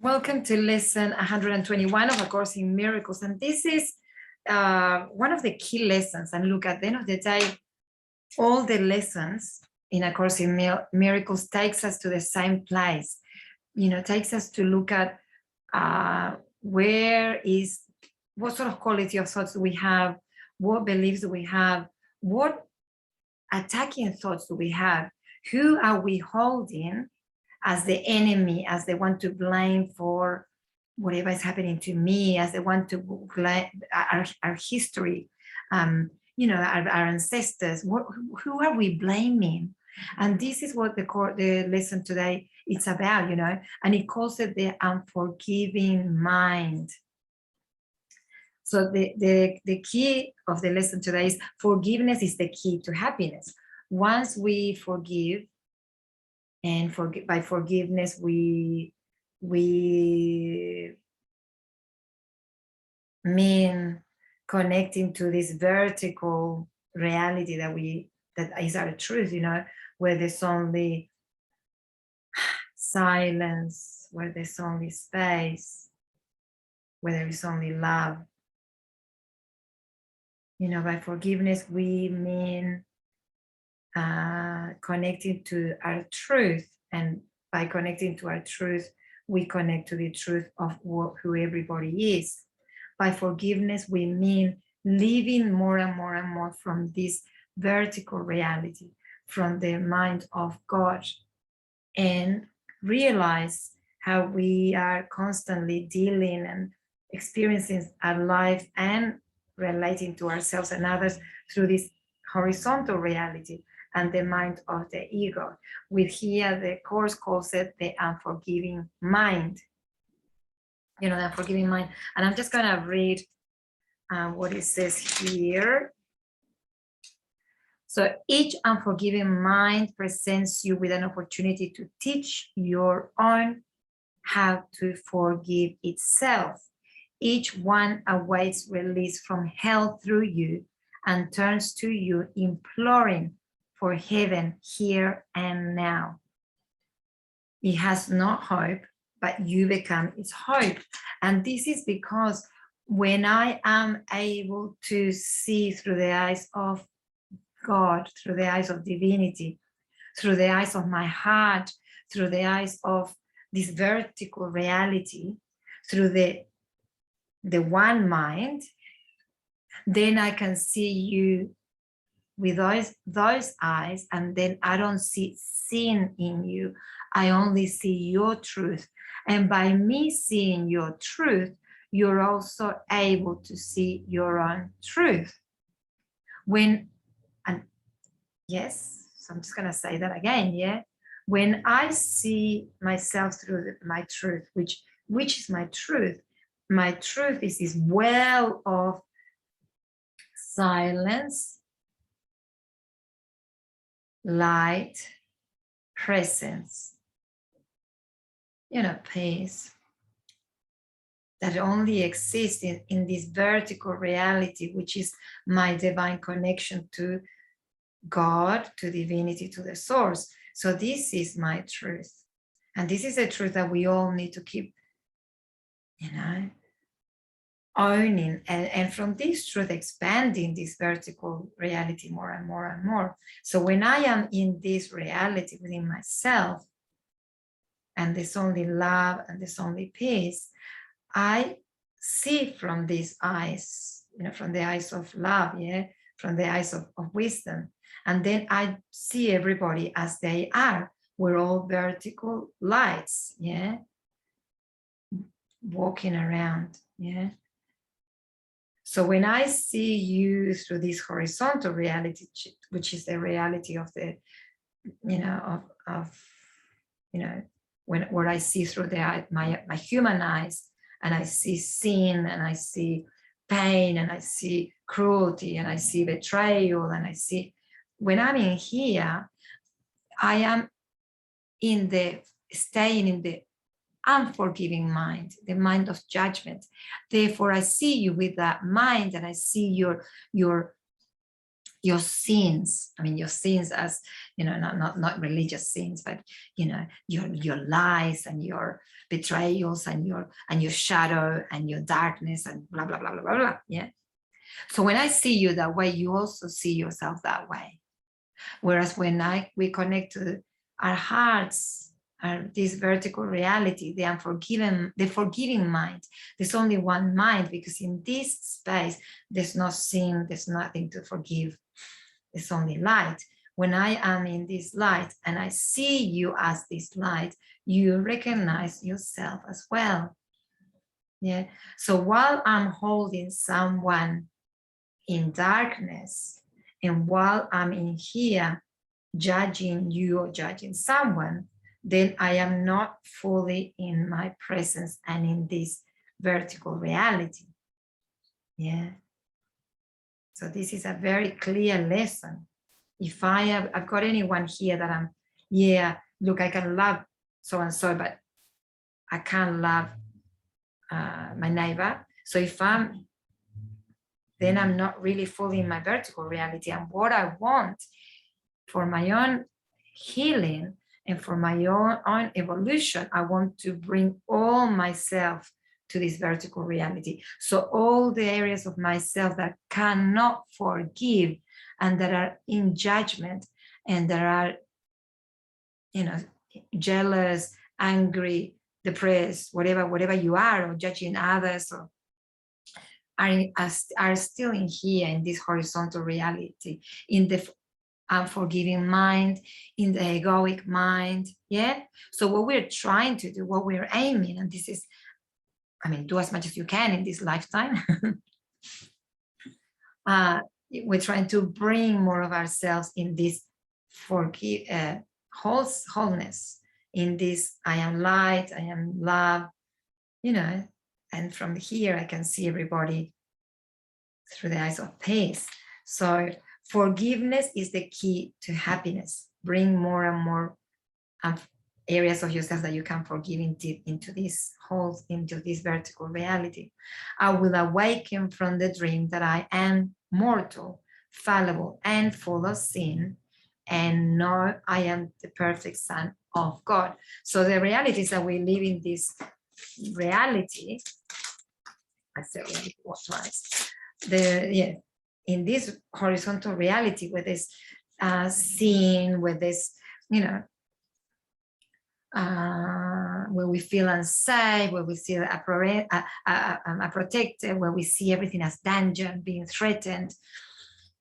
Welcome to lesson 121 of A Course in Miracles. And this is one of the key lessons. And look, at the end of the day, all the lessons in A Course in Miracles takes us to the same place, takes us to look at what sort of quality of thoughts do we have, what beliefs do we have, what attacking thoughts do we have, who are we holding as the enemy, as they want to blame for whatever is happening to me, as they want to blame our history, our ancestors. Who are we blaming? And this is what the lesson today it's about, and it calls it the unforgiving mind. So the key of the lesson today is forgiveness is the key to happiness. Once we forgive, and by forgiveness, we mean connecting to this vertical reality that is our truth, where there's only silence, where there's only space, where there is only love. By forgiveness, we mean connecting to our truth, and by connecting to our truth, we connect to the truth of who everybody is. By forgiveness, we mean living more and more and more from this vertical reality, from the mind of God, and realize how we are constantly dealing and experiencing our life and relating to ourselves and others through this horizontal reality and the mind of the ego. With here, the Course calls it the unforgiving mind. The unforgiving mind. And I'm just going to read what it says here. So each unforgiving mind presents you with an opportunity to teach your own how to forgive itself. Each one awaits release from hell through you and turns to you imploring for heaven here and now. It has no hope, but you become its hope. And this is because when I am able to see through the eyes of God, through the eyes of divinity, through the eyes of my heart, through the eyes of this vertical reality, through the one mind, then I can see you with those eyes, and then I don't see sin in you. I only see your truth. And by me seeing your truth, you're also able to see your own truth. Yes, so I'm just going to say that again, yeah? When I see myself through my truth, which is my truth is this well of silence, light, presence, peace, that only exists in this vertical reality, which is my divine connection to God, to divinity, to the source. So this is my truth. And this is a truth that we all need to keep, owning, and from this truth expanding this vertical reality more and more and more. So when I am in this reality within myself, and there's only love and there's only peace, I see from these eyes, from the eyes of love, from the eyes of wisdom. And then I see everybody as they are. We're all vertical lights, walking around, So when I see you through this horizontal reality, which is the reality of the, where I see through my human eyes, and I see sin, and I see pain, and I see cruelty, and I see betrayal, and I see, when I'm in here, I am staying in the unforgiving mind, the mind of judgment. Therefore, I see you with that mind, and I see your your sins. I mean, your sins as, not religious sins, but, your lies and your betrayals and your shadow and your darkness and blah, blah, blah, blah, blah, blah. Yeah. So when I see you that way, you also see yourself that way. Whereas when we connect to our hearts, this vertical reality, the forgiving mind, there's only one mind, because in this space, there's no sin, there's nothing to forgive. It's only light. When I am in this light and I see you as this light, you recognize yourself as well. Yeah. So while I'm holding someone in darkness, and while I'm in here judging you or judging someone, then I am not fully in my presence and in this vertical reality. Yeah. So this is a very clear lesson. If I've got anyone here that look, I can love so-and-so, but I can't love my neighbor. So then I'm not really fully in my vertical reality. And what I want for my own healing and for my own evolution, I want to bring all myself to this vertical reality. So all the areas of myself that cannot forgive and that are in judgment and that are, jealous, angry, depressed, whatever you are, or judging others, or are still in here in this horizontal reality, in the unforgiving mind, in the egoic mind. Yeah. So what we're trying to do, what we're aiming, and this is, do as much as you can in this lifetime. We're trying to bring more of ourselves in this wholeness, in this I am light, I am love, and from here I can see everybody through the eyes of peace. So forgiveness is the key to happiness. Bring more and more areas of yourself that you can forgive into this vertical reality. I will awaken from the dream that I am mortal, fallible, and full of sin, and know I am the perfect Son of God. So the reality is that we live in this reality. I said reality twice. In this horizontal reality, where there's sin, where there's, where we feel unsafe, where we feel protected, where we see everything as danger, being threatened.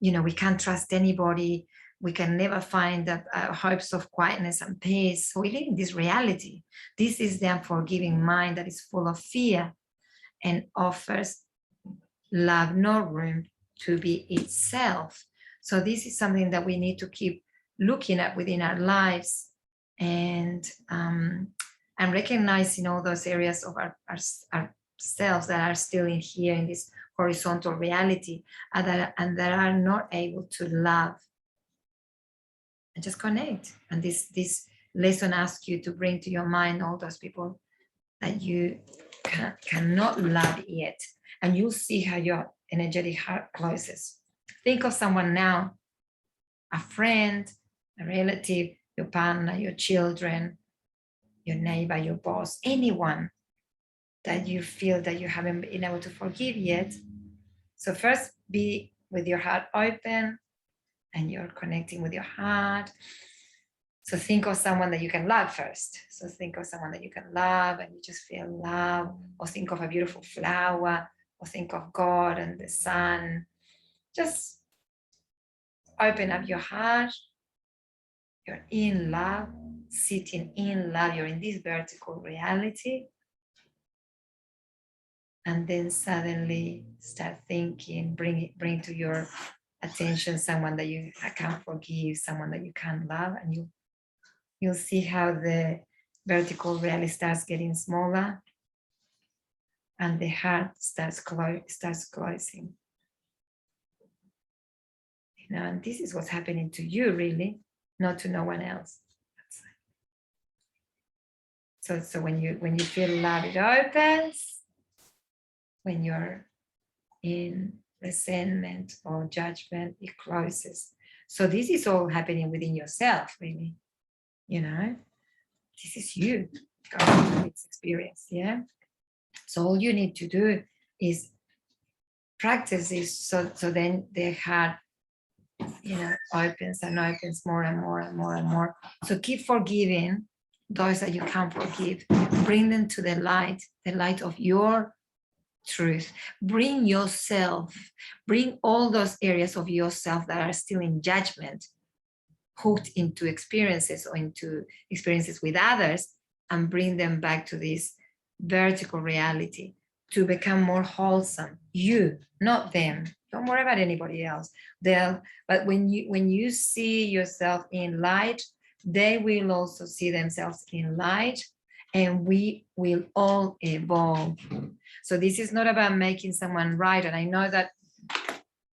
We can't trust anybody. We can never find the hopes of quietness and peace. So we live in this reality. This is the unforgiving mind that is full of fear and offers love no room to be itself. So this is something that we need to keep looking at within our lives, and recognizing all those areas of ourselves that are still in here in this horizontal reality, and that are not able to love and just connect. And this lesson asks you to bring to your mind all those people that you cannot love yet, and you'll see how your energetic heart closes. Think of someone now, a friend, a relative, your partner, your children, your neighbor, your boss, anyone that you feel that you haven't been able to forgive yet. So first, be with your heart open, and you're connecting with your heart. So think of someone that you can love first. So think of someone that you can love and you just feel love, or think of a beautiful flower, or think of God and the sun. Just open up your heart. You're in love, sitting in love. You're in this vertical reality. And then suddenly start thinking, bring to your attention someone that you can't forgive, someone that you can't love, and you'll see how the vertical reality starts getting smaller and the heart starts closing. And this is what's happening to you, really, not to no one else. So when you feel love, it opens. When you're in resentment or judgment, it closes. So this is all happening within yourself, really. This is you going through this experience, yeah? So all you need to do is practice this, so then the heart, opens and opens more and more and more and more. So keep forgiving those that you can't forgive. Bring them to the light of your truth. Bring yourself, bring all those areas of yourself that are still in judgment, hooked into experiences or into experiences with others, and bring them back to this vertical reality to become more wholesome. You, not them. Don't worry about anybody else. But when you see yourself in light, they will also see themselves in light, and we will all evolve. So this is not about making someone right. And I know that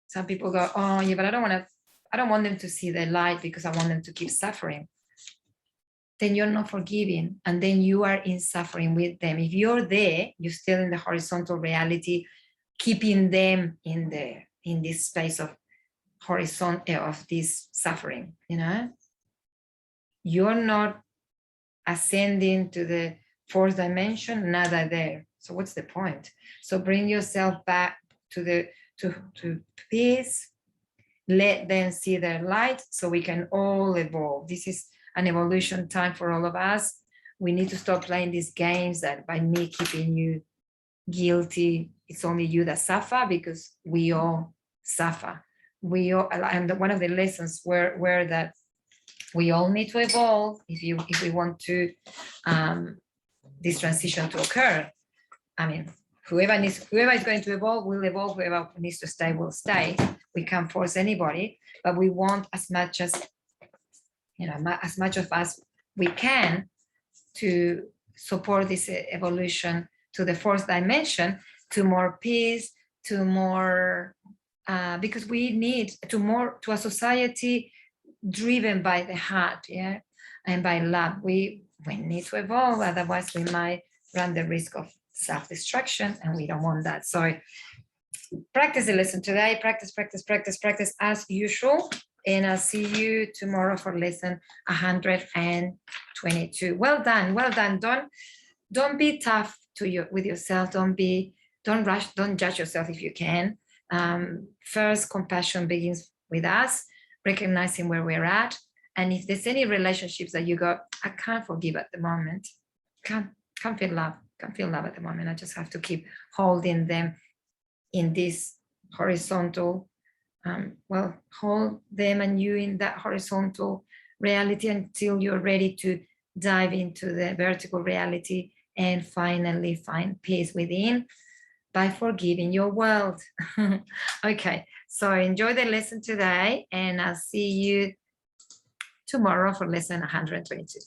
some people go, oh yeah, but I don't want them to see the light because I want them to keep suffering. Then you're not forgiving, and then you are in suffering with them. If you're there, you're still in the horizontal reality, keeping them in this space of of this suffering. You're not ascending to the fourth dimension, nada there. So what's the point? So bring yourself back to peace. Let them see their light so we can all evolve. This is an evolution time for all of us. We need to stop playing these games that by me keeping you guilty, it's only you that suffer, because we all suffer. And one of the lessons were that we all need to evolve if we want to this transition to occur. I mean, whoever is going to evolve will evolve. Whoever needs to stay will stay. We can't force anybody, but we want as much of us we can to support this evolution to the fourth dimension, to more peace, to more, because we need to a society driven by the heart, yeah, and by love. We need to evolve, otherwise we might run the risk of self-destruction, and we don't want that. So practice the lesson today, practice as usual, and I'll see you tomorrow for lesson 122. Well done. Don't be tough with yourself. Don't rush, don't judge yourself if you can. First, compassion begins with us, recognizing where we're at. And if there's any relationships that you go, I can't forgive at the moment, can't feel love at the moment, I just have to keep holding them in this horizontal, hold them and you in that horizontal reality until you're ready to dive into the vertical reality and finally find peace within by forgiving your world. Okay, so enjoy the lesson today, and I'll see you tomorrow for lesson 122.